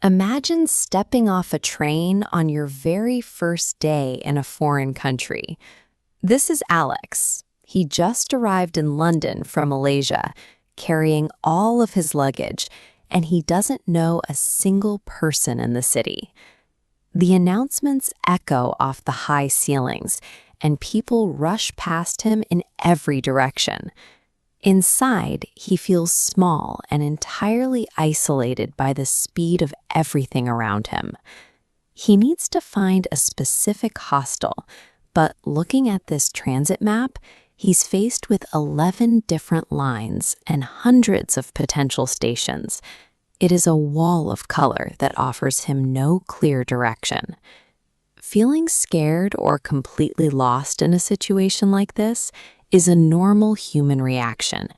Imagine stepping off a train on your very first day in a foreign country. This is Alex. He just arrived in London from Malaysia, carrying all of his luggage, and he doesn't know a single person in the city. The announcements echo off the high ceilings, and people rush past him in every direction. Inside, he feels small and entirely isolated by the speed of everything around him. He needs to find a specific hostel, but looking at this transit map, he's faced with 11 different lines and hundreds of potential stations. It is a wall of color that offers him no clear direction. Feeling scared or completely lost in a situation like this is a normal human reaction.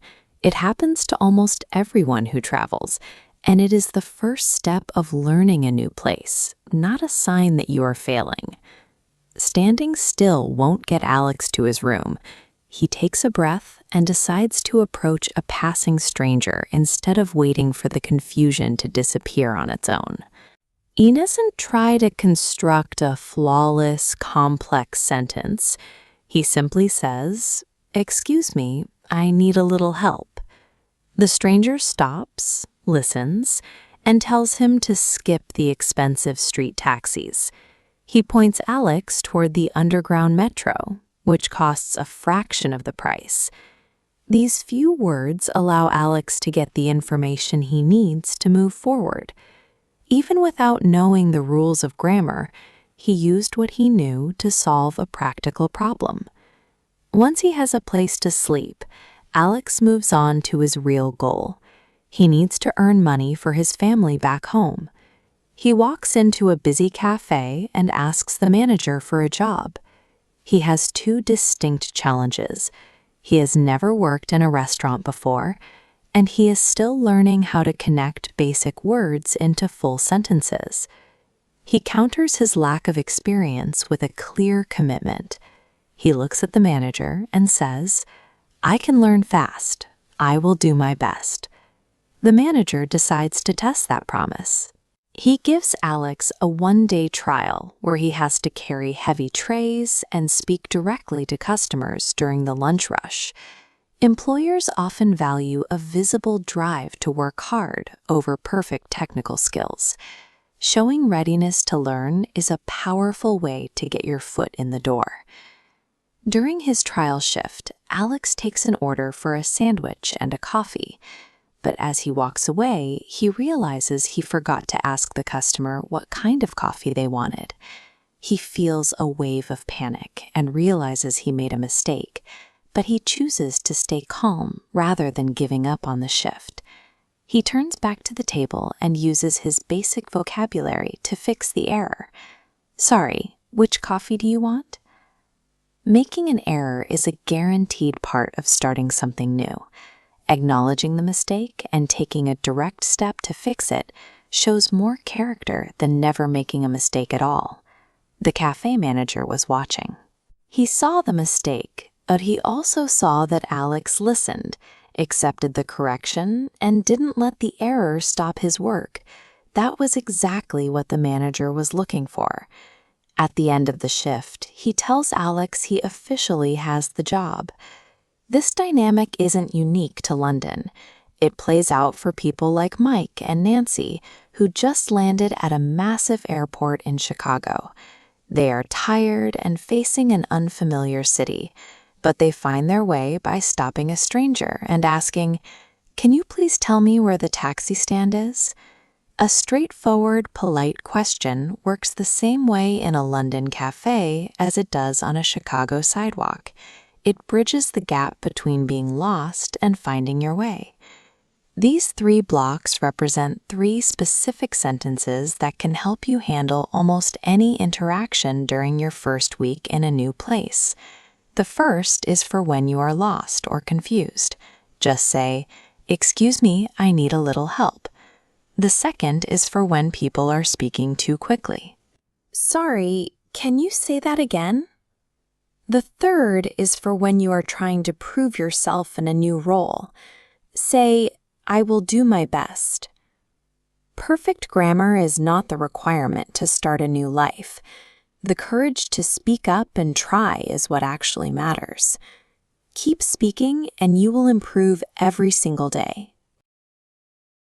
It happens to almost everyone who travels, and it is the first step of learning a new place, not a sign that you are failing. Standing still won't get Alex to his room. He takes a breath and decides to approach a passing stranger instead of waiting for the confusion to disappear on its own. He doesn't try to construct a flawless, complex sentence. He simply says, "Excuse me, I need a little help." The stranger stops, listens, and tells him to skip the expensive street taxis. He points Alex toward the underground metro, which costs a fraction of the price. These few words allow Alex to get the information he needs to move forward. Even without knowing the rules of grammar, he used what he knew to solve a practical problem. Once he has a place to sleep, Alex moves on to his real goal. He needs to earn money for his family back home. He walks into a busy cafe and asks the manager for a job. He has two distinct challenges. He has never worked in a restaurant before, and he is still learning how to connect basic words into full sentences. He counters his lack of experience with a clear commitment. He looks at the manager and says, "I can learn fast. I will do my best." The manager decides to test that promise. He gives Alex a one-day trial where he has to carry heavy trays and speak directly to customers during the lunch rush. Employers often value a visible drive to work hard over perfect technical skills. Showing readiness to learn is a powerful way to get your foot in the door. During his trial shift, Alex takes an order for a sandwich and a coffee. But as he walks away, he realizes he forgot to ask the customer what kind of coffee they wanted. He feels a wave of panic and realizes he made a mistake, but he chooses to stay calm rather than giving up on the shift. He turns back to the table and uses his basic vocabulary to fix the error. "Sorry, which coffee do you want?" Making an error is a guaranteed part of starting something new. Acknowledging the mistake and taking a direct step to fix it shows more character than never making a mistake at all. The cafe manager was watching. He saw the mistake, but he also saw that Alex listened, accepted the correction, and didn't let the error stop his work. That was exactly what the manager was looking for. At the end of the shift, he tells Alex he officially has the job. This dynamic isn't unique to London. It plays out for people like Mike and Nancy, who just landed at a massive airport in Chicago. They are tired and facing an unfamiliar city, but they find their way by stopping a stranger and asking, "Can you please tell me where the taxi stand is?" A straightforward, polite question works the same way in a London cafe as it does on a Chicago sidewalk. It bridges the gap between being lost and finding your way. These 3 blocks represent 3 specific sentences that can help you handle almost any interaction during your first week in a new place. The first is for when you are lost or confused. Just say, "Excuse me, I need a little help." The second is for when people are speaking too quickly. "Sorry, can you say that again?" The third is for when you are trying to prove yourself in a new role. Say, "I will do my best." Perfect grammar is not the requirement to start a new life. The courage to speak up and try is what actually matters. Keep speaking, and you will improve every single day.